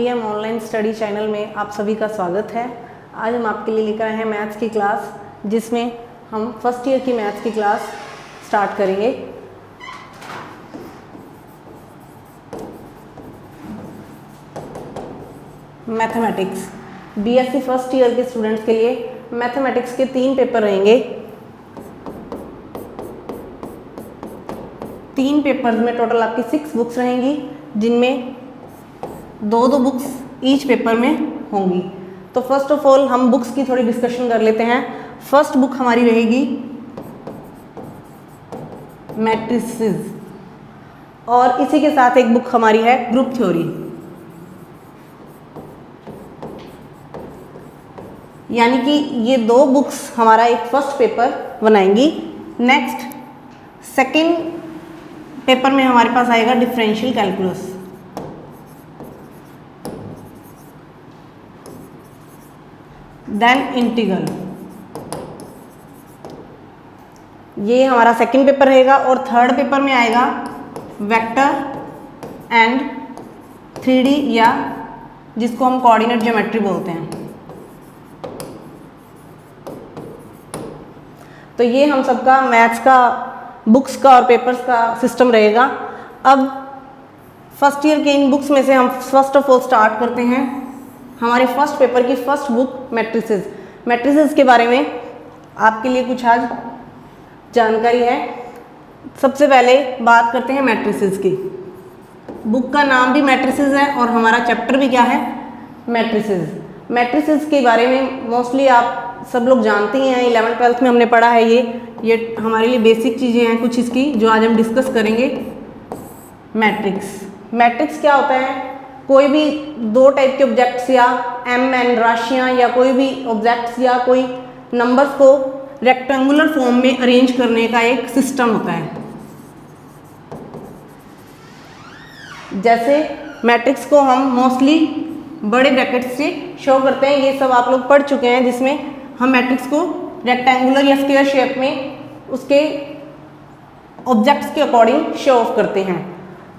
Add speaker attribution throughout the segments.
Speaker 1: Am online study channel में आप सभी का स्वागत है। आज हम आपके लिए लेकर आए हैं मैथ्स की क्लास, जिसमें हम फर्स्ट ईयर की मैथ्स की क्लास स्टार्ट करेंगे। मैथमेटिक्स बीएससी फर्स्ट ईयर के स्टूडेंट्स के लिए मैथमेटिक्स के 3 पेपर रहेंगे। 3 पेपर्स में टोटल आपकी 6 बुक्स रहेंगी, जिनमें 2 बुक्स ईच पेपर में होंगी। तो फर्स्ट ऑफ ऑल हम बुक्स की थोड़ी डिस्कशन कर लेते हैं। फर्स्ट बुक हमारी रहेगी मैट्रिसेस, और इसी के साथ एक बुक हमारी है ग्रुप थ्योरी। यानी कि ये 2 बुक्स हमारा एक फर्स्ट पेपर बनाएंगी। नेक्स्ट सेकंड पेपर में हमारे पास आएगा डिफरेंशियल कैलकुलस। देन इंटीग्रल, ये हमारा सेकंड पेपर रहेगा। और थर्ड पेपर में आएगा वेक्टर एंड 3D, या जिसको हम कोऑर्डिनेट ज्योमेट्री बोलते हैं। तो ये हम सबका मैथ्स का बुक्स का और पेपर्स का सिस्टम रहेगा। अब फर्स्ट ईयर के इन बुक्स में से हम फर्स्ट ऑफ ऑल स्टार्ट करते हैं हमारे फर्स्ट पेपर की फर्स्ट बुक मैट्रिसेस। मैट्रिसेस के बारे में आपके लिए कुछ आज जानकारी है। सबसे पहले बात करते हैं मैट्रिसेस की। बुक का नाम भी मैट्रिसेस है और हमारा चैप्टर भी क्या है, मैट्रिसेस। मैट्रिसेस के बारे में मोस्टली आप सब लोग जानते ही हैं, 11th 12th में हमने पढ़ा है। ये हमारे लिए बेसिक चीज़ें हैं कुछ इसकी, जो आज हम डिस्कस करेंगे। मैट्रिक्स क्या होता है? कोई भी 2 टाइप के ऑब्जेक्ट्स या mn राशियाँ या कोई भी ऑब्जेक्ट्स या कोई नंबर्स को रेक्टेंगुलर फॉर्म में अरेंज करने का एक सिस्टम होता है। जैसे मैट्रिक्स को हम मोस्टली बड़े ब्रैकेट्स से शो करते हैं, ये सब आप लोग पढ़ चुके हैं, जिसमें हम मैट्रिक्स को रेक्टेंगुलर या स्क्वायर शेप में उसके ऑब्जेक्ट्स के अकॉर्डिंग शो ऑफ करते हैं।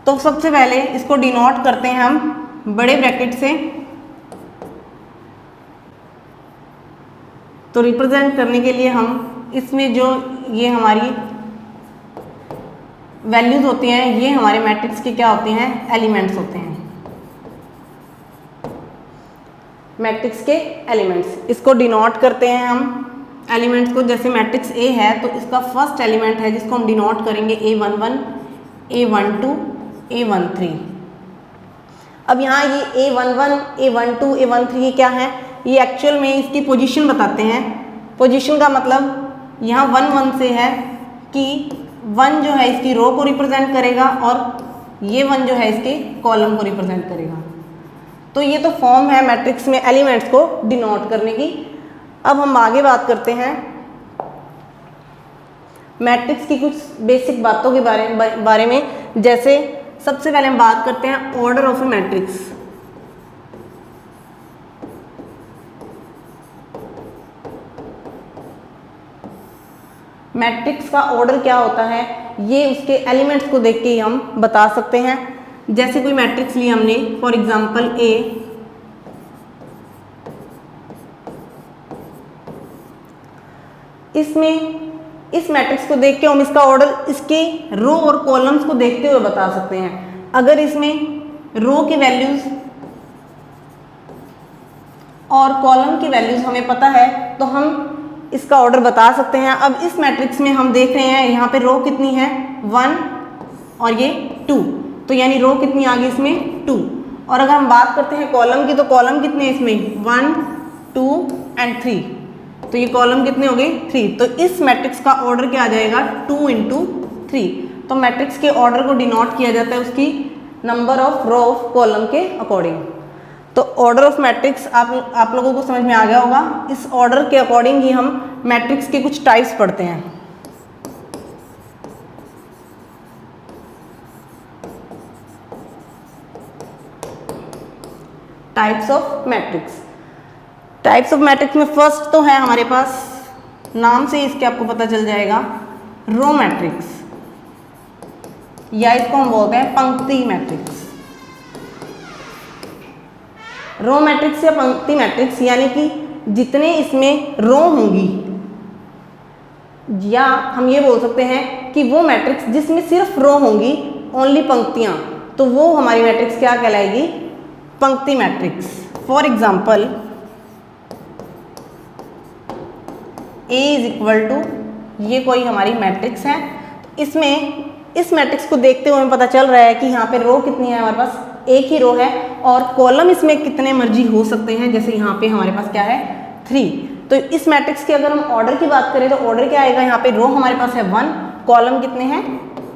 Speaker 1: तो सबसे पहले इसको डिनोट करते हैं हम बड़े ब्रैकेट से। तो रिप्रेजेंट करने के लिए हम इसमें जो ये हमारी वैल्यूज होती हैं, ये हमारे मैट्रिक्स के क्या होते हैं, एलिमेंट्स होते हैं। मैट्रिक्स के एलिमेंट्स, इसको डिनोट करते हैं हम एलिमेंट्स को। जैसे मैट्रिक्स ए है तो इसका फर्स्ट एलिमेंट है जिसको हम डिनोट करेंगे A11, A12, A13। अब यहाँ ये A11, A12, A13 ये क्या है, ये एक्चुअल में इसकी पोजीशन बताते हैं। पोजीशन का मतलब यहाँ 1 1 से है कि 1 जो है इसकी रो को रिप्रेजेंट करेगा और ये 1 जो है इसके कॉलम को रिप्रेजेंट करेगा। तो ये तो फॉर्म है मैट्रिक्स में एलिमेंट्स को डिनोट करने की। अब हम आगे बात करते हैं मैट्रिक्स की कुछ बेसिक बातों के बारे में। जैसे सबसे पहले हम बात करते हैं order of A matrix. Matrix का ऑर्डर क्या होता है, ये उसके एलिमेंट्स को देख के ही हम बता सकते हैं। जैसे कोई मैट्रिक्स लिया हमने, फॉर एग्जांपल A, इसमें इस मैट्रिक्स को देख के हम इसका ऑर्डर इसके रो और कॉलम्स को देखते हुए बता सकते हैं। अगर इसमें रो की वैल्यूज और कॉलम की वैल्यूज हमें पता है तो हम इसका ऑर्डर बता सकते हैं। अब इस मैट्रिक्स में हम देख रहे हैं यहाँ पे रो कितनी है, 1 और ये 2, तो यानी रो कितनी आ गई इसमें, 2। और अगर हम बात करते हैं कॉलम की, तो कॉलम कितने हैं इसमें, 1, 2 एंड 3, तो ये कॉलम कितने हो गए, 3। तो इस मैट्रिक्स का ऑर्डर क्या आ जाएगा, 2 × 3। तो मैट्रिक्स के ऑर्डर को डिनोट किया जाता है उसकी number of row of column के अकॉर्डिंग। तो ऑर्डर ऑफ मैट्रिक्स आप लोगों को समझ में आ गया होगा। इस ऑर्डर के अकॉर्डिंग ही हम मैट्रिक्स के कुछ टाइप्स पढ़ते हैं। Types of matrix. Types of matrix में फर्स्ट तो है हमारे पास, नाम से इसके आपको पता चल जाएगा, रो मैट्रिक्स, या इसको हम बोलते हैं पंक्ति मैट्रिक्स। रो मैट्रिक्स या पंक्ति मैट्रिक्स यानी कि जितने इसमें रो होंगी, या हम ये बोल सकते हैं कि वो मैट्रिक्स जिसमें सिर्फ रो होंगी, ओनली पंक्तियां, तो वो हमारी मैट्रिक्स क्या कहलाएगी? पंक्ति matrix. For example A is equal to, ये कोई हमारी मैट्रिक्स है, तो इसमें इस मैट्रिक्स को देखते हुए हमें पता चल रहा है कि यहाँ पे रो कितनी है, हमारे पास एक ही रो है, और कॉलम इसमें कितने मर्जी हो सकते हैं, जैसे यहाँ पे हमारे पास क्या है 3। तो इस मैट्रिक्स के अगर हम ऑर्डर की बात करें तो ऑर्डर क्या आएगा? यहाँ पे रो हमारे पास है 1, कॉलम कितने हैं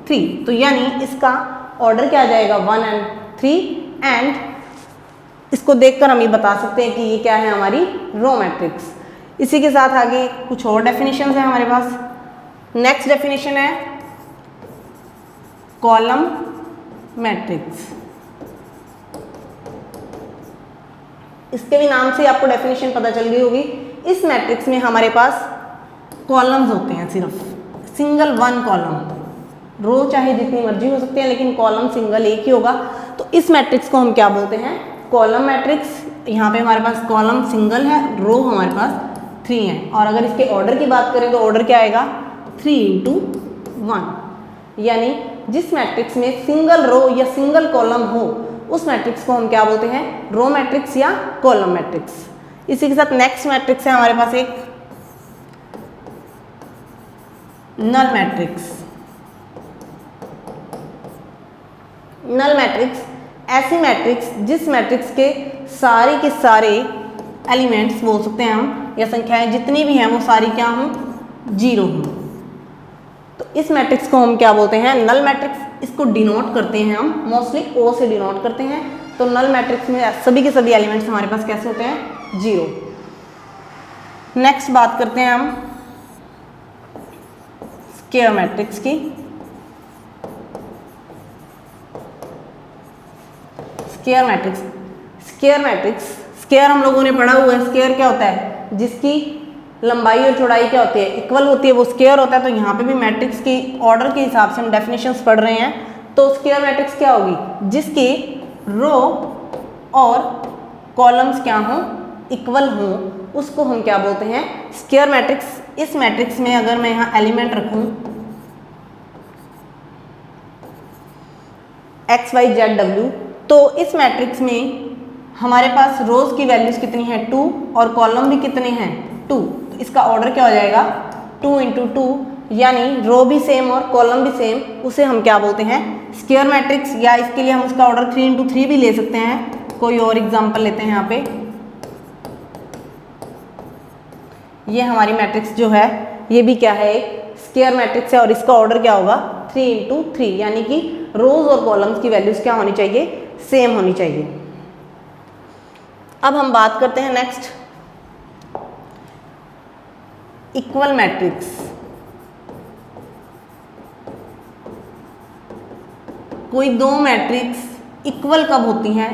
Speaker 1: 3, तो यानी इसका ऑर्डर क्या आ जाएगा 1 and 3, एंड इसको देखकर हम ये बता सकते हैं कि ये क्या है? हमारी रो मैट्रिक्स। इसी के साथ आगे कुछ और डेफिनेशंस है हमारे पास। नेक्स्ट डेफिनेशन है कॉलम मैट्रिक्स। इसके भी नाम से आपको डेफिनेशन पता चल गई होगी। इस मैट्रिक्स में हमारे पास कॉलम्स होते हैं, सिर्फ सिंगल वन कॉलम, रो चाहे जितनी मर्जी हो सकती है लेकिन कॉलम सिंगल एक ही होगा। तो इस मैट्रिक्स को हम क्या बोलते हैं? Column matrix. यहाँ पे हमारे पास कॉलम सिंगल है, रो हमारे पास 3 है, और अगर इसके ऑर्डर की बात करें तो ऑर्डर क्या आएगा? 3 into 1, यानी जिस मैट्रिक्स में सिंगल रो या सिंगल कॉलम हो उस मैट्रिक्स को हम क्या बोलते हैं? रो मैट्रिक्स या कॉलम मैट्रिक्स। इसी के साथ नेक्स्ट मैट्रिक्स है हमारे पास एक नल मैट्रिक्स। नल मैट्रिक्स ऐसी मैट्रिक्स जिस मैट्रिक्स के सारे एलिमेंट्स बोल सकते हैं हम, या संख्याएं जितनी भी हैं वो सारी क्या हों? 0 हों। तो इस मैट्रिक्स को हम क्या बोलते हैं? Null matrix. इसको डिनोट करते हैं हम मोस्टली O से डिनोट करते हैं। तो नल मैट्रिक्स में सभी के सभी एलिमेंट्स हमारे पास कैसे होते हैं? 0। नेक्स्ट बात करते हैं हम स्क्वायर मैट्रिक्स की। स्क्वायर मैट्रिक्स, स्क्वायर हम लोगों ने पढ़ा हुआ है। स्क्वायर क्या होता है? जिसकी लंबाई और चौड़ाई क्या होती है? इक्वल होती है, वो स्क्वायर होता है। तो यहाँ पे भी मैट्रिक्स की ऑर्डर के हिसाब से हम डेफिनेशंस पढ़ रहे हैं। तो स्क्वायर मैट्रिक्स क्या होगी? जिसकी रो और कॉलम्स क्या हों? इक्वल हों, उसको हम क्या बोलते हैं? Square matrix. इस मैट्रिक्स में अगर मैं यहाँ एलिमेंट रखूँ x y z w, तो इस मैट्रिक्स में हमारे पास रोज की वैल्यूज कितनी है? 2, और कॉलम भी कितने हैं? 2। तो इसका ऑर्डर क्या हो जाएगा? 2 into 2, यानी रो भी सेम और कॉलम भी सेम, उसे हम क्या बोलते हैं? Square matrix. या इसके लिए हम उसका ऑर्डर 3 into 3 भी ले सकते हैं। कोई और एग्जांपल लेते हैं यहाँ पे। ये हमारी मैट्रिक्स जो है ये भी क्या है? एक स्क्वायर मैट्रिक्स है, और इसका ऑर्डर क्या होगा? 3 into 3, यानी कि रोज और कॉलम्स की वैल्यूज क्या होनी चाहिए? सेम होनी चाहिए। अब हम बात करते हैं नेक्स्ट इक्वल मैट्रिक्स। कोई दो मैट्रिक्स इक्वल कब होती हैं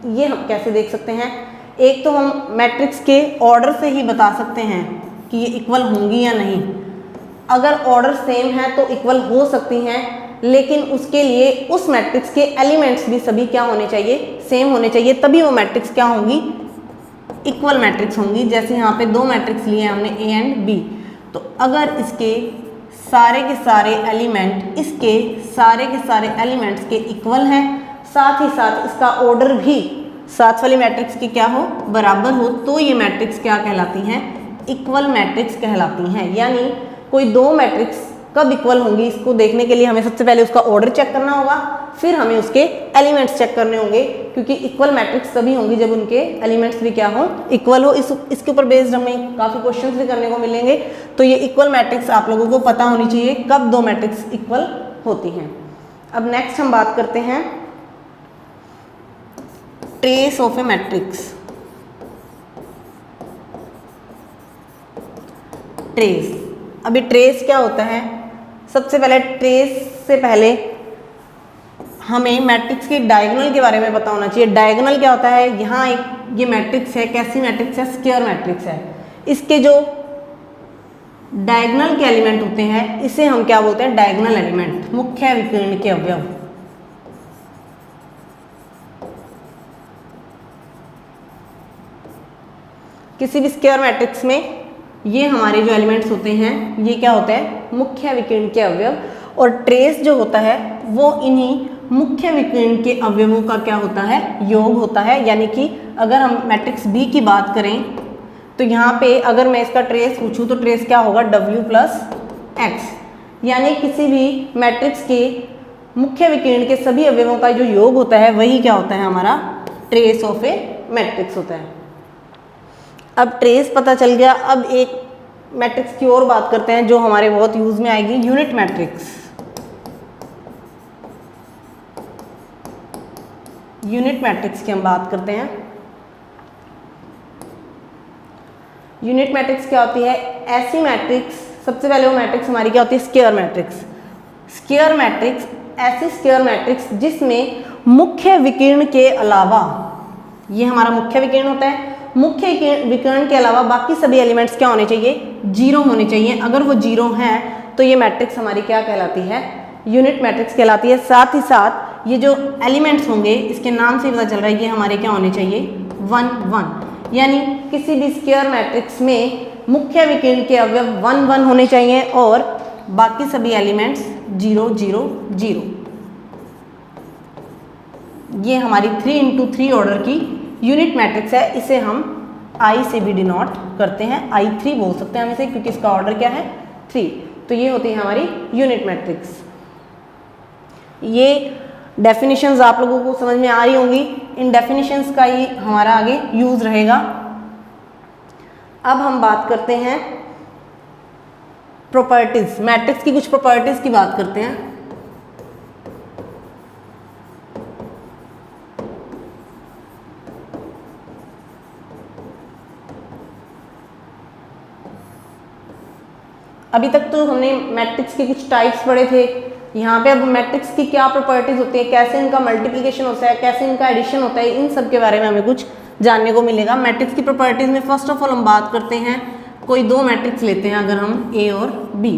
Speaker 1: ये हम कैसे देख सकते हैं? एक तो हम मैट्रिक्स के ऑर्डर से ही बता सकते हैं कि ये इक्वल होंगी या नहीं। अगर ऑर्डर सेम है तो इक्वल हो सकती हैं, लेकिन उसके लिए उस मैट्रिक्स के एलिमेंट्स भी सभी क्या होने चाहिए? सेम होने चाहिए, तभी वो मैट्रिक्स क्या होंगी? इक्वल मैट्रिक्स होंगी। जैसे यहाँ पे दो मैट्रिक्स लिए हमने A and B, तो अगर इसके सारे के सारे एलिमेंट इसके सारे के सारे एलिमेंट्स के इक्वल हैं, साथ ही साथ इसका ऑर्डर भी साथ वाली मैट्रिक्स के क्या हो? बराबर हो, तो ये मैट्रिक्स क्या कहलाती हैं? इक्वल मैट्रिक्स कहलाती हैं। यानी कोई दो मैट्रिक्स कब इक्वल होंगी, इसको देखने के लिए हमें सबसे पहले उसका ऑर्डर चेक करना होगा, फिर हमें उसके एलिमेंट्स चेक करने होंगे, क्योंकि इक्वल मैट्रिक्स तभी होंगी जब उनके एलिमेंट्स भी क्या हो? इक्वल हो। इसके ऊपर बेस्ड हमें काफ़ी क्वेश्चंस भी करने को मिलेंगे। तो ये इक्वल मैट्रिक्स आप लोगों को पता होनी चाहिए कब दो मैट्रिक्स इक्वल होती हैं। अब नेक्स्ट हम बात करते हैं trace of A matrix. Trace, अभी ट्रेस क्या होता है? सबसे पहले ट्रेस से पहले हमें मैट्रिक्स के डायगोनल के बारे में पता होना चाहिए। डायगोनल क्या होता है? यहाँ एक ये मैट्रिक्स है, कैसी मैट्रिक्स है? स्क्वायर मैट्रिक्स है। इसके जो डायगोनल के एलिमेंट होते हैं इसे हम क्या बोलते हैं? डायगोनल एलिमेंट, मुख्य विकर्ण के अवयव। किसी भी स्क्वायर मैट्रिक्स में ये हमारे जो एलिमेंट्स होते हैं ये क्या होते हैं, मुख्य विकर्ण के अवयव, और ट्रेस जो होता है वो इन्हीं मुख्य विकर्ण के अवयवों का क्या होता है, योग होता है। यानी कि अगर हम मैट्रिक्स बी की बात करें तो यहाँ पे अगर मैं इसका ट्रेस पूछूं तो ट्रेस क्या होगा, W प्लस एक्स, यानी किसी भी मैट्रिक्स के मुख्य विकर्ण के सभी अवयवों का जो योग होता है वही क्या होता है, हमारा ट्रेस ऑफ ए मैट्रिक्स होता है। अब ट्रेस पता चल गया, अब एक मैट्रिक्स की और बात करते हैं जो हमारे बहुत यूज में आएगी, यूनिट मैट्रिक्स। यूनिट मैट्रिक्स की हम बात करते हैं। यूनिट मैट्रिक्स क्या होती है, ऐसी मैट्रिक्स, सबसे पहले वो मैट्रिक्स हमारी क्या होती है, स्क्वायर मैट्रिक्स। स्क्वायर मैट्रिक्स ऐसी स्क्वायर मैट्रिक्स जिसमें मुख्य विकर्ण के अलावा, ये हमारा मुख्य विकर्ण होता है, मुख्य विकर्ण के अलावा बाकी सभी एलिमेंट्स क्या होने चाहिए, जीरो होने चाहिए। अगर वो जीरो हैं तो ये मैट्रिक्स हमारी क्या कहलाती है, यूनिट मैट्रिक्स कहलाती है। साथ ही साथ ये जो एलिमेंट्स होंगे, इसके नाम से पता चल रहा है, ये हमारे क्या होने चाहिए, 1 1, यानी किसी भी स्क्वायर मैट्रिक्स में मुख्य विकर्ण के अवयव 1 1 होने चाहिए और बाकी सभी एलिमेंट्स 0 0 0। ये हमारी 3 × 3 ऑर्डर की यूनिट मैट्रिक्स है। इसे हम I से भी डिनोट करते हैं, I3 बोल सकते हैं हम इसे, क्योंकि इसका ऑर्डर क्या है, 3। तो ये होती है हमारी यूनिट मैट्रिक्स। ये डेफिनेशंस आप लोगों को समझ में आ रही होंगी, इन डेफिनेशंस का ही हमारा आगे यूज रहेगा। अब हम बात करते हैं प्रॉपर्टीज, मैट्रिक्स की कुछ प्रॉपर्टीज की बात करते हैं। अभी तक तो हमने मैट्रिक्स के कुछ टाइप्स पढ़े थे, यहाँ पे अब मैट्रिक्स की क्या प्रॉपर्टीज होती है, कैसे इनका मल्टीप्लिकेशन होता है, कैसे इनका एडिशन होता है, इन सब के बारे में हमें कुछ जानने को मिलेगा। मैट्रिक्स की प्रॉपर्टीज में फर्स्ट ऑफ ऑल हम बात करते हैं, कोई दो मैट्रिक्स लेते हैं अगर हम A और B,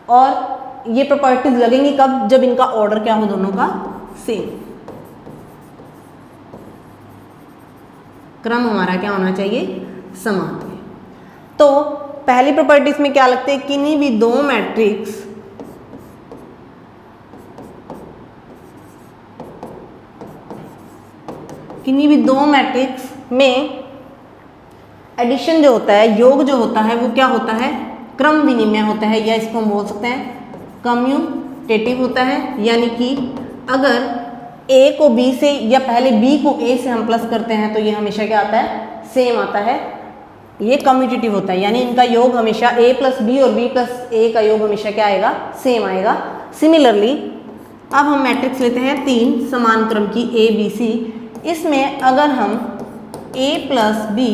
Speaker 1: और ये प्रॉपर्टीज लगेंगी कब, जब इनका ऑर्डर क्या हो, दोनों का सेम, क्रम हमारा क्या होना चाहिए, समान। तो पहली प्रॉपर्टीज में क्या लगते हैं, किन्हीं भी दो मैट्रिक्स में एडिशन जो होता है, योग जो होता है, वो क्या होता है, क्रम विनिमय होता है, या इसको हम बोल सकते हैं कम्यूटेटिव होता है। यानी कि अगर A को B से या पहले B को A से हम प्लस करते हैं तो ये हमेशा क्या आता है, सेम आता है, ये कम्यूटेटिव होता है। यानी इनका योग हमेशा A + B और B + A का योग हमेशा क्या आएगा, सेम आएगा। सिमिलरली अब हम मैट्रिक्स लेते हैं 3 समान क्रम की A B C। इसमें अगर हम A + B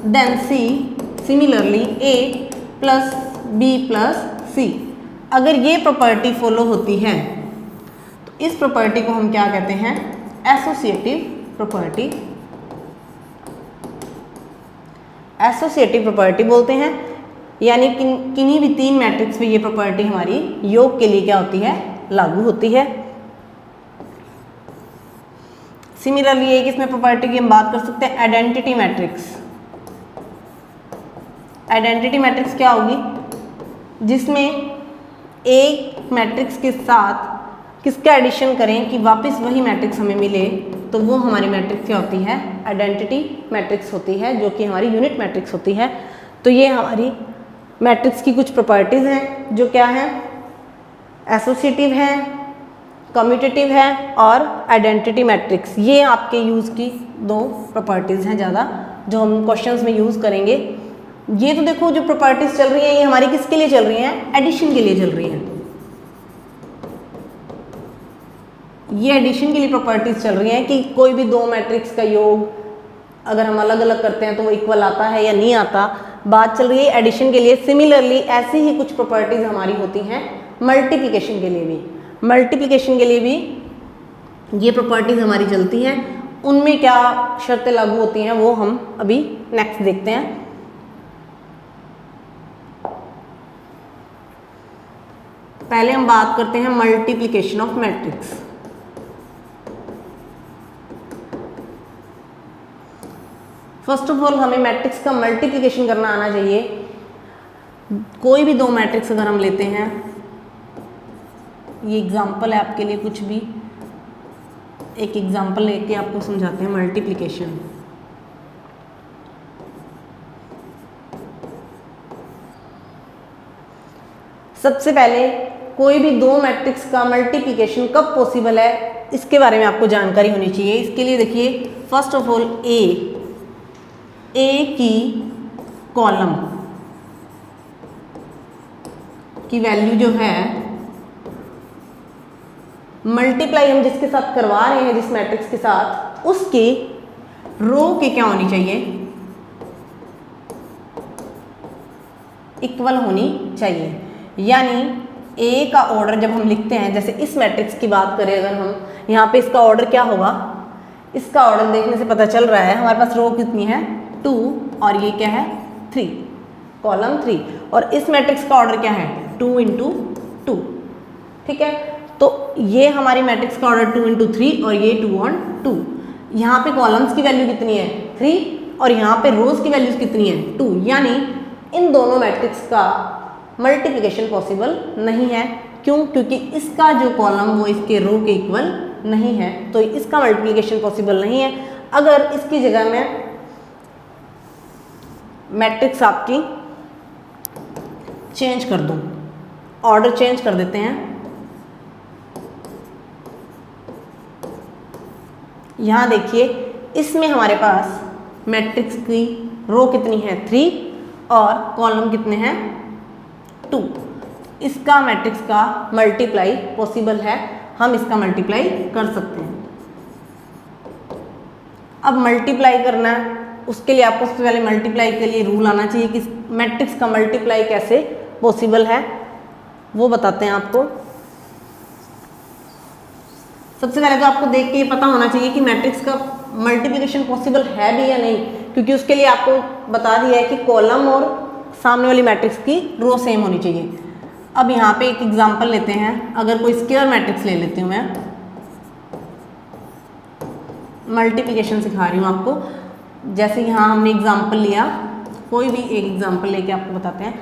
Speaker 1: then C, similarly A + B + C, अगर ये प्रॉपर्टी फॉलो होती है तो इस प्रॉपर्टी को हम क्या कहते हैं, एसोसिएटिव प्रॉपर्टी। एसोसिएटिव प्रॉपर्टी बोलते हैं। यानी किन्हीं भी 3 मैट्रिक्स में ये प्रॉपर्टी हमारी योग के लिए क्या होती है, लागू होती है। सिमिलरली एक इसमें प्रॉपर्टी की हम बात कर सकते हैं, आइडेंटिटी मैट्रिक्स। आइडेंटिटी मैट्रिक्स क्या होगी, जिसमें एक मैट्रिक्स के साथ किसका एडिशन करें कि वापस वही मैट्रिक्स हमें मिले, तो वो हमारी मैट्रिक्स क्या होती है, आइडेंटिटी मैट्रिक्स होती है, जो कि हमारी यूनिट मैट्रिक्स होती है। तो ये हमारी मैट्रिक्स की कुछ प्रॉपर्टीज़ हैं, जो क्या हैं, एसोसिएटिव है, कम्यूटेटिव है और आइडेंटिटी मैट्रिक्स। ये आपके यूज़ की 2 प्रॉपर्टीज़ हैं ज़्यादा, जो हम क्वेश्चंस में यूज़ करेंगे। ये तो देखो जो प्रॉपर्टीज़ चल रही हैं ये हमारी किसके लिए चल रही हैं, एडिशन के लिए चल रही हैं। ये एडिशन के लिए प्रॉपर्टीज़ चल रही हैं कि कोई भी 2 मैट्रिक्स का योग अगर हम अलग अलग करते हैं तो वो इक्वल आता है या नहीं आता, बात चल रही है एडिशन के लिए। सिमिलरली ऐसी ही कुछ प्रॉपर्टीज़ हमारी होती हैं मल्टीप्लिकेशन के लिए भी। मल्टीप्लिकेशन के लिए भी ये प्रॉपर्टीज़ हमारी चलती हैं, उनमें क्या शर्तें लागू होती हैं वो हम अभी नेक्स्ट देखते हैं। पहले हम बात करते हैं multiplication of first of all हमें मैट्रिक्स का मल्टीप्लिकेशन करना आना चाहिए। कोई भी दो मैट्रिक्स अगर हम लेते हैं, ये एग्जाम्पल है आपके लिए, कुछ भी एक एग्जाम्पल लेके आपको समझाते हैं मल्टीप्लिकेशन। सबसे पहले कोई भी दो मैट्रिक्स का मल्टीप्लिकेशन कब पॉसिबल है इसके बारे में आपको जानकारी होनी चाहिए। इसके लिए देखिए, फर्स्ट ऑफ ऑल ए की कॉलम की वैल्यू जो है, मल्टीप्लाई हम जिसके साथ करवा रहे हैं, जिस मैट्रिक्स के साथ, उसके रो के क्या होनी चाहिए, इक्वल होनी चाहिए। यानी ए का ऑर्डर जब हम लिखते हैं, जैसे इस मैट्रिक्स की बात करें अगर हम, यहाँ पे इसका ऑर्डर क्या होगा, इसका ऑर्डर देखने से पता चल रहा है हमारे पास रो कितनी है 2 और ये क्या है 3, कॉलम 3, और इस मैट्रिक्स का ऑर्डर क्या है 2 × 2। ठीक है, तो ये हमारी मैट्रिक्स का ऑर्डर 2 × 3 और ये 2 on 2। यहाँ पे कॉलम्स की वैल्यू कितनी है 3 और यहाँ पे रोज की वैल्यूज कितनी है 2, यानी इन दोनों मैट्रिक्स का मल्टीप्लिकेशन पॉसिबल नहीं है। क्यों? क्योंकि इसका जो कॉलम वो इसके रो के इक्वल नहीं है, तो इसका मल्टीप्लिकेशन पॉसिबल नहीं है। अगर इसकी जगह में मैट्रिक्स आपकी चेंज कर दूं, ऑर्डर चेंज कर देते हैं, यहाँ देखिए इसमें हमारे पास मैट्रिक्स की रो कितनी है 3 और कॉलम कितने हैं 2। इसका मैट्रिक्स का मल्टीप्लाई पॉसिबल है, हम इसका मल्टीप्लाई कर सकते हैं। अब मल्टीप्लाई करना है, उसके लिए आपको सबसे पहले मल्टीप्लाई के लिए रूल आना चाहिए कि मैट्रिक्स का मल्टीप्लाई कैसे पॉसिबल है, वो बताते हैं आपको। सबसे पहले तो आपको देख के ये पता होना चाहिए कि मैट्रिक्स का मल्टीप्लिकेशन पॉसिबल है भी या नहीं, क्योंकि उसके लिए आपको बता दिया है कि कॉलम और सामने वाली मैट्रिक्स की रो सेम होनी चाहिए। अब यहाँ पे एक एग्जांपल लेते हैं, अगर कोई स्क्वायर मैट्रिक्स ले लेती हूँ मैं, मल्टीप्लिकेशन सिखा रही हूँ आपको। जैसे यहाँ हमने एग्जांपल लिया, कोई भी एक एग्जांपल लेके आपको बताते हैं,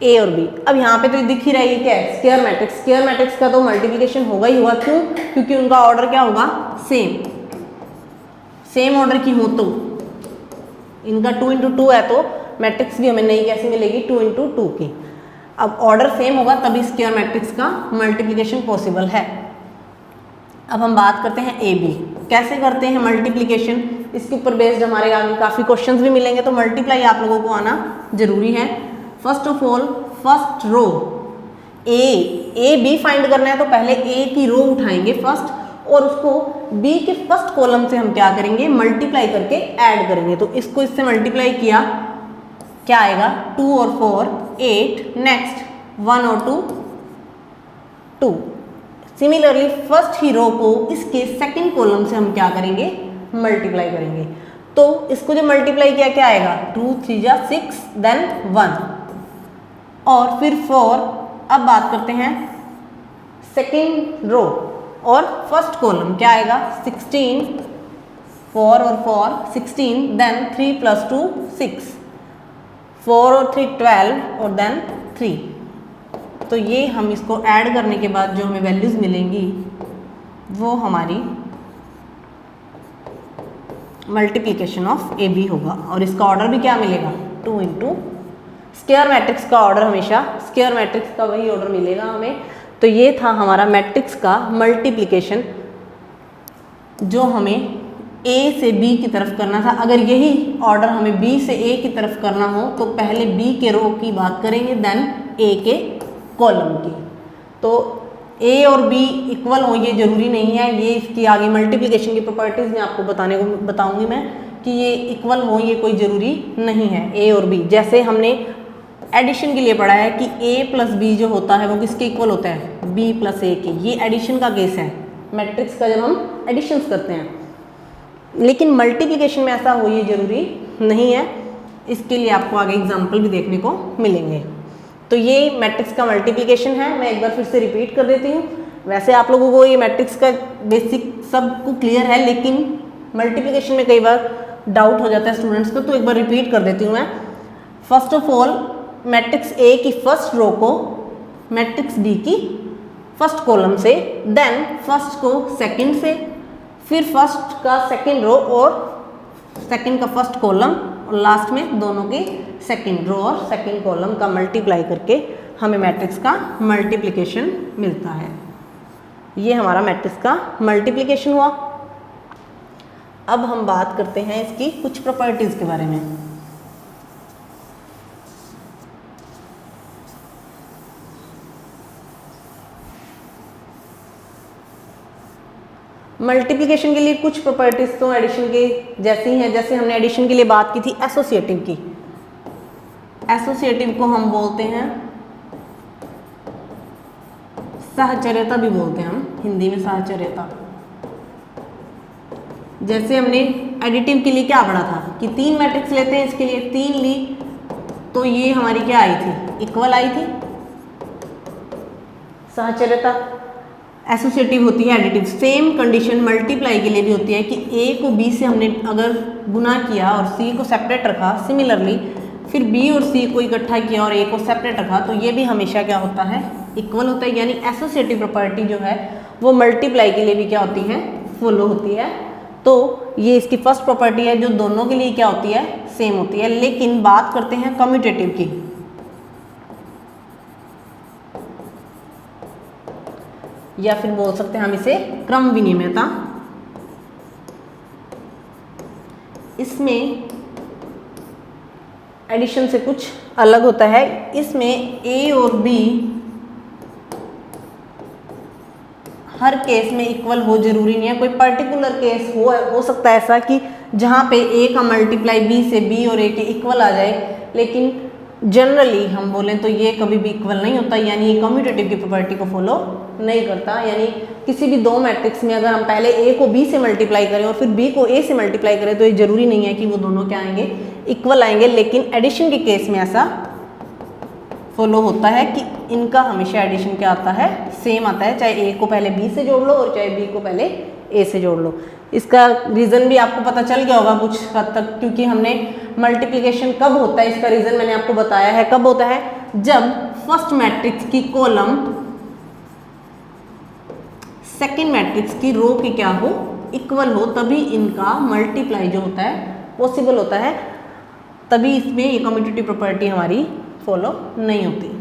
Speaker 1: ए और बी। अब यहाँ पे तो दिख ही रही है क्या है स्क्वायर मैट्रिक्स। स्क्वायर मैट्रिक्स का तो मल्टीप्लिकेशन होगा ही होगा, क्यों? क्योंकि उनका ऑर्डर क्या होगा सेम ऑर्डर की हो, तो इनका 2 × 2 है, तो मैट्रिक्स भी हमें नई कैसी मिलेगी 2 × 2 की। अब ऑर्डर सेम होगा तभी स्क्वायर मैट्रिक्स का मल्टीप्लिकेशन पॉसिबल है। अब हम बात करते हैं ए बी, कैसे करते हैं मल्टीप्लिकेशन, इसके ऊपर बेस्ड हमारे आगे काफ़ी क्वेश्चंस भी मिलेंगे, तो मल्टीप्लाई आप लोगों को आना जरूरी है। First of all first row A B find करना है, तो पहले ए की रो उठाएंगे फर्स्ट, और उसको बी के फर्स्ट कॉलम से हम क्या करेंगे मल्टीप्लाई करके ऐड करेंगे। तो इसको इससे मल्टीप्लाई किया, क्या आएगा 2 और 4 8, नेक्स्ट 1 और 2 2। सिमिलरली फर्स्ट ही रो को इसके सेकंड कॉलम से हम क्या करेंगे मल्टीप्लाई करेंगे, तो इसको जो मल्टीप्लाई किया क्या आएगा 2 3 जा 6 देन 1 और फिर 4। अब बात करते हैं सेकंड रो और फर्स्ट कॉलम, क्या आएगा 16, 4 और 4 16 देन 3 + 2 6, 4 और 3 12 और देन 3। तो ये हम इसको ऐड करने के बाद जो हमें वैल्यूज़ मिलेंगी वो हमारी मल्टीप्लिकेशन ऑफ ए बी होगा, और इसका ऑर्डर भी क्या मिलेगा 2 × स्क्वायर मैट्रिक्स का ऑर्डर, हमेशा स्क्वायर मैट्रिक्स का वही ऑर्डर मिलेगा हमें। तो ये था हमारा मैट्रिक्स का मल्टीप्लिकेशन जो हमें ए से बी की तरफ करना था। अगर यही ऑर्डर हमें बी से ए की तरफ करना हो तो पहले बी के रो की बात करेंगे देन ए के कॉलम की। तो ए और बी इक्वल हो ये ज़रूरी नहीं है, ये इसकी आगे मल्टीप्लिकेशन की प्रॉपर्टीज़ में आपको बताऊंगी मैं कि ये इक्वल हो, ये कोई ज़रूरी नहीं है ए और बी। जैसे हमने एडिशन के लिए पढ़ा है कि a + b जो होता है वो किसके इक्वल होता है b + a के, ये एडिशन का केस है मैट्रिक्स का, जब हम एडिशंस करते हैं। लेकिन मल्टीप्लिकेशन में ऐसा हो ये ज़रूरी नहीं है, इसके लिए आपको आगे एग्जाम्पल भी देखने को मिलेंगे। तो ये मैट्रिक्स का मल्टीप्लिकेशन है, मैं एक बार फिर से रिपीट कर देती हूँ। वैसे आप लोगों को ये मैट्रिक्स का बेसिक सब को क्लियर है, लेकिन मल्टीप्लिकेशन में कई बार डाउट हो जाता है स्टूडेंट्स को, तो एक बार रिपीट कर देती हूँ मैं। First of all matrix A की फर्स्ट रो को मैट्रिक्स बी की फर्स्ट कॉलम से, देन फर्स्ट को सेकंड से, फिर फर्स्ट का सेकंड रो और सेकंड का फर्स्ट कॉलम, और लास्ट में दोनों की सेकंड रो और सेकंड कॉलम का मल्टीप्लाई करके हमें मैट्रिक्स का मल्टीप्लिकेशन मिलता है। ये हमारा मैट्रिक्स का मल्टीप्लिकेशन हुआ। अब हम बात करते हैं इसकी कुछ प्रॉपर्टीज के बारे में। मल्टीप्लिकेशन के लिए कुछ प्रॉपर्टीज तो एडिशन के जैसी हैं। जैसे हमने एडिशन के लिए बात की थी एसोसिएटिव की, एसोसिएटिव को हम बोलते हैं साहचर्यता भी बोलते हैं हम हिंदी में, साहचर्यता। जैसे हमने एडिटिव के लिए क्या पढ़ा था कि 3 मैट्रिक्स लेते हैं, इसके लिए 3 ली, तो ये हमारी क्या आई थी, इक्वल आई थी साहचर्यता। एसोसिएटिव होती है एडिटिव। सेम कंडीशन मल्टीप्लाई के लिए भी होती है कि ए को बी से हमने अगर गुना किया और सी को सेपरेट रखा, सिमिलरली फिर बी और सी को इकट्ठा किया और ए को सेपरेट रखा, तो ये भी हमेशा क्या होता है, इक्वल होता है। यानी एसोसिएटिव प्रॉपर्टी जो है वो मल्टीप्लाई के लिए भी क्या होती है, फॉलो होती है। तो ये इसकी फर्स्ट प्रॉपर्टी है जो दोनों के लिए क्या होती है, सेम होती है। लेकिन बात करते हैं कम्यूटेटिव की। या फिर बोल सकते हैं हम इसे क्रम विनिमयता। इसमें एडिशन से कुछ अलग होता है। इसमें ए और बी हर केस में इक्वल हो जरूरी नहीं है। कोई पर्टिकुलर केस हो सकता है ऐसा कि जहाँ पे ए का मल्टीप्लाई बी से बी और ए के इक्वल आ जाए, लेकिन जनरली हम बोलें तो ये कभी भी इक्वल नहीं होता, यानी ये कम्यूटेटिव की प्रॉपर्टी को फॉलो नहीं करता। यानी किसी भी 2 मैट्रिक्स में अगर हम पहले ए को बी से मल्टीप्लाई करें और फिर बी को ए से मल्टीप्लाई करें, तो ये जरूरी नहीं है कि वो दोनों क्या आएंगे, इक्वल आएंगे। लेकिन एडिशन के केस में ऐसा फॉलो होता है कि इनका हमेशा एडिशन क्या आता है, सेम आता है, चाहे ए को पहले बी से जोड़ लो और चाहे बी को पहले ए से जोड़ लो। इसका रीज़न भी आपको पता चल गया होगा कुछ हद तक, क्योंकि हमने मल्टीप्लिकेशन कब होता है इसका रीज़न मैंने आपको बताया है। कब होता है, जब फर्स्ट मैट्रिक्स की कॉलम सेकंड मैट्रिक्स की रो की क्या हो, इक्वल हो, तभी इनका मल्टीप्लाई जो होता है पॉसिबल होता है। तभी इसमें ये कम्यूटेटिव प्रॉपर्टी हमारी फॉलो नहीं होती।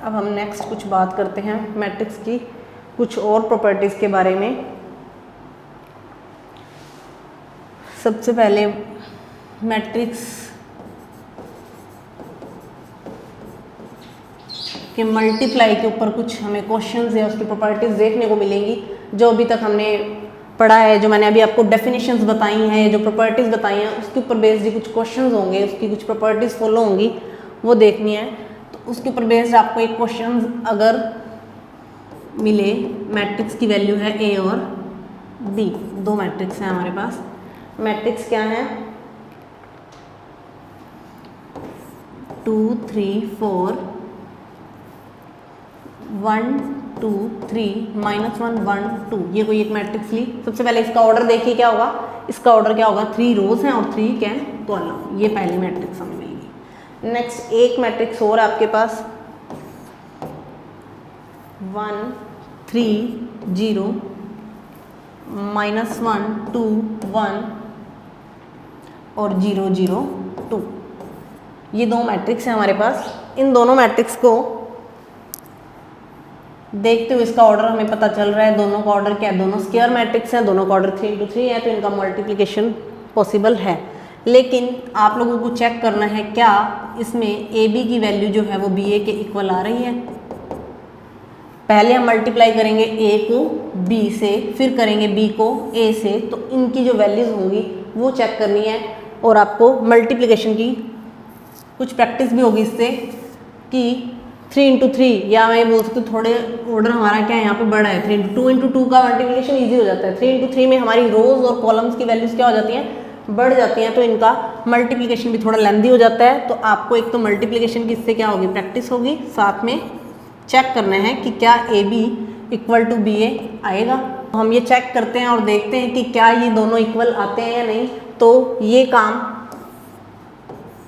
Speaker 1: अब हम नेक्स्ट कुछ बात करते हैं मैट्रिक्स की कुछ और प्रॉपर्टीज़ के बारे में। सबसे पहले मैट्रिक्स के मल्टीप्लाई के ऊपर कुछ हमें क्वेश्चंस या उसकी प्रॉपर्टीज़ देखने को मिलेंगी जो अभी तक हमने पढ़ा है, जो मैंने अभी आपको डेफिनेशंस बताई हैं, जो प्रॉपर्टीज़ बताई हैं, उसके ऊपर बेस्ड कुछ क्वेश्चंस होंगे, उसकी कुछ प्रॉपर्टीज़ फॉलो होंगी, वो देखनी है। तो उसके ऊपर बेस्ड आपको एक क्वेश्चन अगर मिले, मैट्रिक्स की वैल्यू है ए और बी, 2 मैट्रिक्स हैं हमारे पास। मैट्रिक्स क्या है, 2 3 4 1 2 3 -1 1 2, ये कोई एक मैट्रिक्स ली। सबसे पहले इसका ऑर्डर देखिए क्या होगा, इसका ऑर्डर क्या होगा, 3 रोज हैं और 3 क्या है, कॉलम। ये पहली मैट्रिक्स हमें मिलेगी। नेक्स्ट एक मैट्रिक्स और आपके पास 1 3 0 -1 2 1 और 0 0 2, ये 2 मैट्रिक्स हैं हमारे पास। इन दोनों मैट्रिक्स को देखते हुए इसका ऑर्डर हमें पता चल रहा है, दोनों का ऑर्डर क्या है, दोनों स्क्वायर मैट्रिक्स हैं, दोनों का ऑर्डर 3 × 3 है, तो इनका मल्टीप्लिकेशन पॉसिबल है। लेकिन आप लोगों को चेक करना है क्या इसमें ए बी की वैल्यू जो है वो बी ए के इक्वल आ रही है। पहले हम मल्टीप्लाई करेंगे ए को बी से, फिर करेंगे बी को ए से, तो इनकी जो वैल्यूज़ होंगी वो चेक करनी है। और आपको मल्टीप्लिकेशन की कुछ प्रैक्टिस भी होगी इससे कि 3 × 3, या मैं बोल सकती हूँ थोड़े ऑर्डर हमारा क्या है यहाँ पे बड़ा है, 3 2 × 2 का मल्टीप्लिकेशन ईजी हो जाता है। 3 × 3 में हमारी रोज और कॉलम्स की वैल्यूज़ क्या हो जाती हैं, बढ़ जाती हैं, तो इनका मल्टीप्लिकेशन भी थोड़ा लेंदी हो जाता है। तो आपको एक तो मल्टीप्लिकेशन की इससे क्या होगी, प्रैक्टिस होगी, साथ में चेक करना है कि क्या A B equal to B A आएगा। हम ये चेक करते हैं और देखते हैं कि क्या ये दोनों इक्वल आते हैं या नहीं। तो ये काम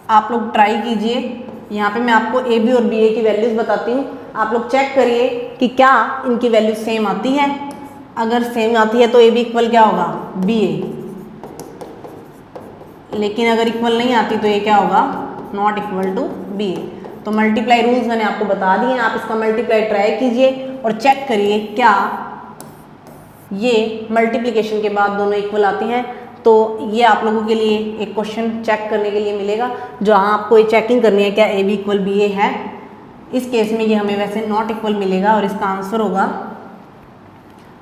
Speaker 1: आप लोग ट्राई कीजिए। यहाँ पे मैं आपको ए बी और बी ए की वैल्यूज़ बताती हूँ, आप लोग चेक करिए कि क्या इनकी वैल्यू सेम आती है। अगर सेम आती है तो ए बी इक्वल क्या होगा, बी ए। लेकिन अगर इक्वल नहीं आती तो ये क्या होगा, नॉट इक्वल टू बी ए। तो मल्टीप्लाई रूल्स मैंने आपको बता दिए, आप इसका मल्टीप्लाई ट्राई कीजिए और चेक करिए क्या ये मल्टीप्लिकेशन के बाद दोनों इक्वल आती हैं। तो ये आप लोगों के लिए एक क्वेश्चन चेक करने के लिए मिलेगा, जहाँ आपको ये चेकिंग करनी है क्या ए बी इक्वल बी ए है। इस केस में ये हमें वैसे नॉट इक्वल मिलेगा और इसका आंसर होगा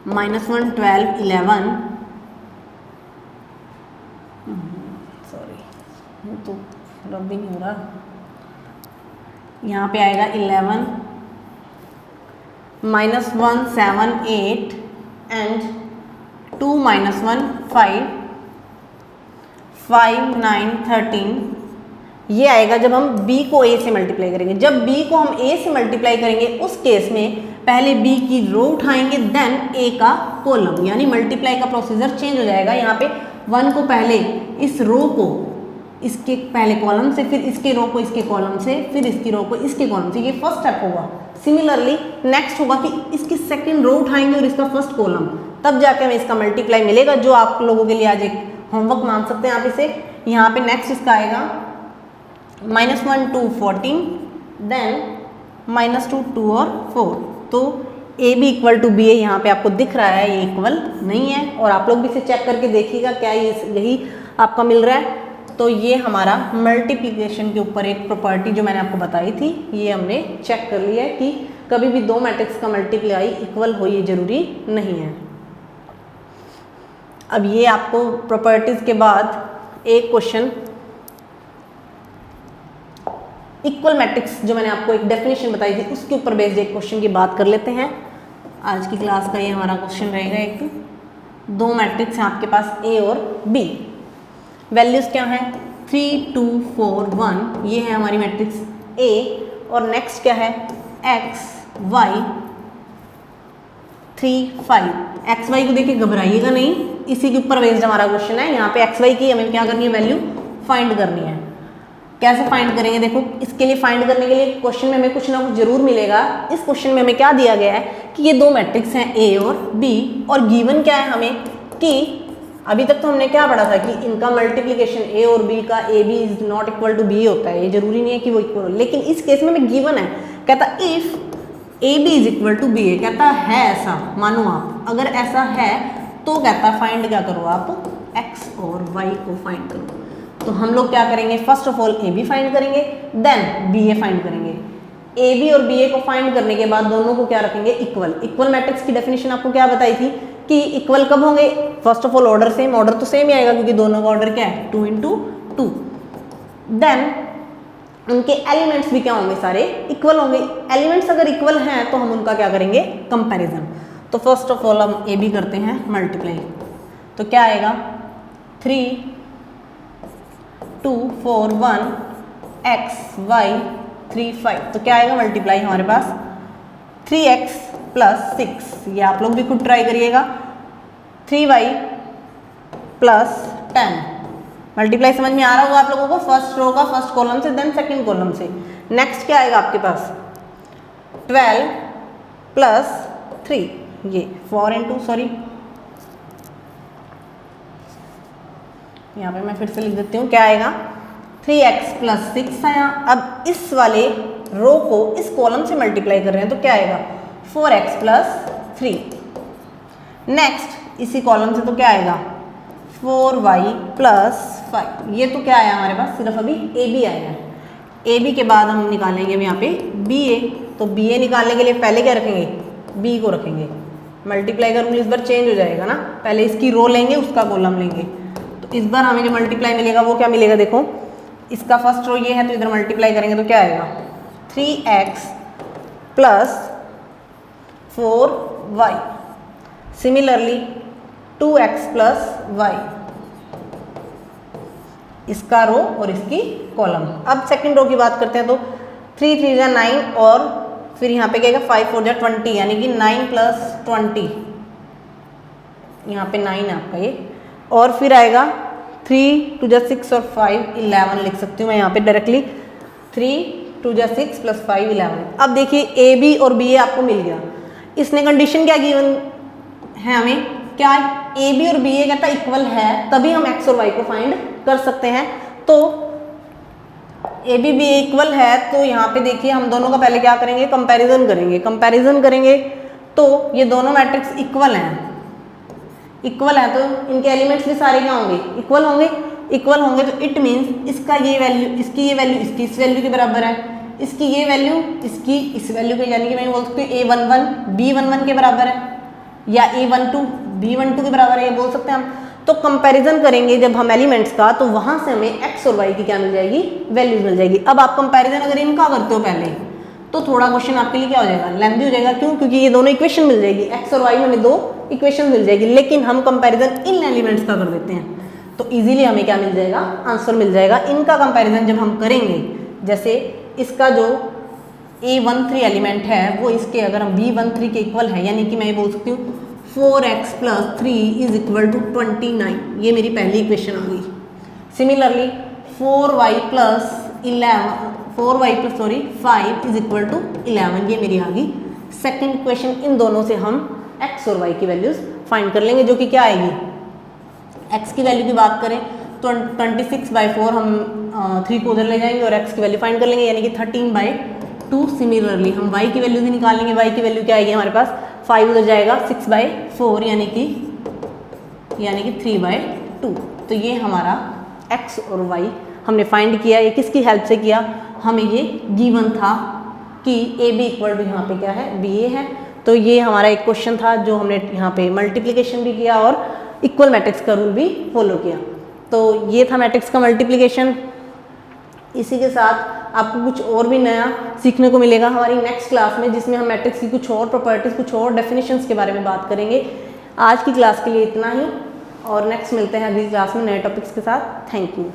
Speaker 1: -1 12 11, सॉरी तो रब भी नहीं हो रहा, यहाँ पे आएगा 11 -1 7 8 एंड 2 -1 5 5 9 13। ये आएगा जब हम b को a से मल्टीप्लाई करेंगे। जब b को हम a से मल्टीप्लाई करेंगे उस केस में पहले b की रो उठाएंगे देन a का कॉलम, यानी मल्टीप्लाई का प्रोसीजर चेंज हो जाएगा। यहाँ पे 1 को पहले इस रो को इसके पहले कॉलम से, फिर इसके रो को इसके कॉलम से, फिर इसकी रो को इसके कॉलम से, ये फर्स्ट स्टेप होगा। सिमिलरली नेक्स्ट होगा कि इसकी सेकंड रो उठाएंगे और इसका फर्स्ट कॉलम, तब जाके हमें इसका मल्टीप्लाई मिलेगा, जो आप लोगों के लिए आज एक होमवर्क मान सकते हैं आप इसे। यहाँ पे नेक्स्ट इसका आएगा -1 2 14 देन -2 2 और 4। तो A B equal to B A यहाँ पे आपको दिख रहा है, ये इक्वल नहीं है। और आप लोग भी इसे चेक करके देखिएगा क्या ये यही आपका मिल रहा है। तो ये हमारा मल्टीप्लिकेशन के ऊपर एक प्रॉपर्टी जो मैंने आपको बताई थी, ये हमने चेक कर लिया है कि कभी भी दो मैट्रिक्स का मल्टीप्लाई इक्वल हो ये ज़रूरी नहीं है। अब ये आपको प्रॉपर्टीज़ के बाद एक क्वेश्चन इक्वल मैट्रिक्स जो मैंने आपको एक डेफिनेशन बताई थी उसके ऊपर बेस्ड एक क्वेश्चन की बात कर लेते हैं। आज की क्लास का ये हमारा क्वेश्चन रहेगा। एक दो मैट्रिक्स हैं आपके पास ए और बी, वैल्यूज़ क्या है 3 2 4 1, ये है हमारी मैट्रिक्स ए। और नेक्स्ट क्या है x y 3 5। एक्स वाई को देखिए घबराइएगा नहीं, इसी के ऊपर बेस्ड हमारा क्वेश्चन है। यहाँ पे एक्स वाई की हमें क्या करनी है, वैल्यू फाइंड करनी है। कैसे फाइंड करेंगे, देखो इसके लिए फाइंड करने के लिए क्वेश्चन में हमें कुछ ना कुछ जरूर मिलेगा। इस क्वेश्चन में हमें क्या दिया गया है कि ये दो मैट्रिक्स हैं ए और बी, और गिवन क्या है हमें कि अभी तक तो हमने क्या पढ़ा था कि इनका मल्टीप्लिकेशन ए और बी का A B is not equal to B होता है। ये जरूरी नहीं है कि वो इक्वल हो, लेकिन इस केस में हमें गिवन है, कहता if A B is equal to B A, कहता है ऐसा, मानो आप अगर ऐसा है तो कहता फाइंड क्या करो आप, एक्स और वाई को फाइंड करो। तो हम लोग क्या करेंगे, first of all A B find करेंगे, देन बी ए फाइंड करेंगे। ए बी और बी ए को फाइंड करने के बाद दोनों को क्या रखेंगे, इक्वल। इक्वल मैट्रिक्स की डेफिनेशन आपको क्या बताई थी कि इक्वल कब होंगे, first of all order same, order तो सेम ही आएगा क्योंकि दोनों का ऑर्डर क्या है 2 × 2। देन उनके एलिमेंट्स भी क्या होंगे, सारे इक्वल होंगे। एलिमेंट्स अगर इक्वल हैं तो हम उनका क्या करेंगे, कंपैरिजन। तो फर्स्ट ऑफ ऑल हम ए बी करते हैं मल्टीप्लाई, तो क्या आएगा 3 2 4 1 x y 3 5। तो क्या आएगा मल्टीप्लाई हमारे पास 3x + 6, ये आप लोग भी खुद ट्राई करिएगा, 3y + 10। मल्टीप्लाई समझ में आ रहा होगा आप लोगों को, फर्स्ट रो का फर्स्ट कॉलम से देन सेकंड कॉलम से। नेक्स्ट क्या आएगा आपके पास 12 + 3, ये 4 × 2, सॉरी यहाँ पे मैं फिर से लिख देती हूँ, क्या आएगा 3x + 6 आया। अब इस वाले रो को इस कॉलम से मल्टीप्लाई कर रहे हैं तो क्या आएगा 4x + 3। नेक्स्ट इसी कॉलम से तो क्या आएगा 4y + 5। ये तो क्या आया हमारे पास, सिर्फ अभी ए बी आया है। ए बी के बाद हम निकालेंगे अब यहाँ पे बी ए। तो बी ए निकालने के लिए पहले क्या रखेंगे, बी को रखेंगे। मल्टीप्लाई का रूल इस बार चेंज हो जाएगा ना, पहले इसकी रो लेंगे उसका कॉलम लेंगे। तो इस बार हमें जो मल्टीप्लाई मिलेगा वो क्या मिलेगा, देखो इसका फर्स्ट रो ये है तो इधर मल्टीप्लाई करेंगे तो क्या आएगा 3x + 4y, similarly 2x + y, इसका रो और इसकी कॉलम। अब सेकंड रो की बात करते हैं तो 3 3 × 9 और फिर यहाँ पे क्या 5 4 × 20, यानी कि 9 + 20 यहाँ पे 9 है आपका ये, और फिर आएगा 3 2 जा 6 और 5 11 लिख सकती हूँ मैं यहाँ पे डायरेक्टली, 3 2 जा 6 + 5 11। अब देखिए ए बी और बी ए आपको मिल गया। इसने कंडीशन क्या गिवन है हमें, क्या ए बी और बी ए कहता इक्वल है, तभी हम एक्स और वाई को फाइंड कर सकते हैं। तो A B B A equal है, तो यहाँ पे देखिए हम दोनों का पहले क्या करेंगे, कंपैरिजन करेंगे। कंपैरिजन करेंगे तो ये दोनों मैट्रिक्स इक्वल हैं, इक्वल है तो इनके एलिमेंट्स भी सारे क्या होंगे, इक्वल होंगे। इक्वल होंगे तो इट मीन्स इसका ये वैल्यू, इसकी ये वैल्यू इसकी इस वैल्यू के बराबर है, इसकी ये वैल्यू इसकी इस वैल्यू के, यानी कि मैं बोल सकती हूँ A11 B11 के बराबर है, या A12 B12 के बराबर है, ये बोल सकते हैं हम। तो कंपैरिजन करेंगे जब हम एलिमेंट्स का, तो वहाँ से हमें एक्स और वाई की क्या मिल जाएगी, वैल्यूज मिल जाएगी। अब आप कंपैरिजन अगर इनका करते हो पहले, तो थोड़ा क्वेश्चन आपके लिए क्या हो जाएगा, लेंथी हो जाएगा। क्यों? क्योंकि ये दोनों इक्वेशन मिल जाएगी, एक्स और वाई में हमें 2 इक्वेशन मिल जाएगी, लेकिन हम कंपैरिजन इन एलिमेंट्स का कर देते हैं तो इजीली हमें क्या मिल जाएगा, आंसर मिल जाएगा। इनका कंपैरिजन जब हम करेंगे, जैसे इसका जो A13 एलिमेंट है वो इसके अगर हम B13 के इक्वल है, यानी कि मैं ये बोल सकती हूँ 4x + 3 = 29, ये मेरी पहली इक्वेशन आ गई। सिमिलरली 4y + 5 = 11, ये मेरी आ गई सेकेंड इक्वेशन। इन दोनों से हम x और y की वैल्यूज फाइंड कर लेंगे, जो कि क्या आएगी, x की वैल्यू की बात करें तो 26/4 हम 3 को उधर ले जाएंगे और x की वैल्यू फाइंड कर लेंगे, यानी कि 13/2। सिमिलरली हम y की वैल्यू भी निकालेंगे, y की वैल्यू क्या आएगी हमारे पास, 5 उधर जाएगा 6/4, यानी कि 3/2। तो ये हमारा x और y हमने फाइंड किया। ये किसकी हेल्प से किया, हमें ये गिवन था कि ए बी इक्वल टू यहाँ पे क्या है, बी ए है। तो ये हमारा एक क्वेश्चन था जो हमने यहाँ पे मल्टीप्लिकेशन भी किया और इक्वल मैट्रिक्स का रूल भी फॉलो किया। तो ये था मैट्रिक्स का मल्टीप्लिकेशन। इसी के साथ आपको कुछ और भी नया सीखने को मिलेगा हमारी नेक्स्ट क्लास में, जिसमें हम मैट्रिक्स की कुछ और प्रॉपर्टीज़, कुछ और डेफिनेशंस के बारे में बात करेंगे। आज की क्लास के लिए इतना ही, और नेक्स्ट मिलते हैं अगली क्लास में नए टॉपिक्स के साथ। Thank you.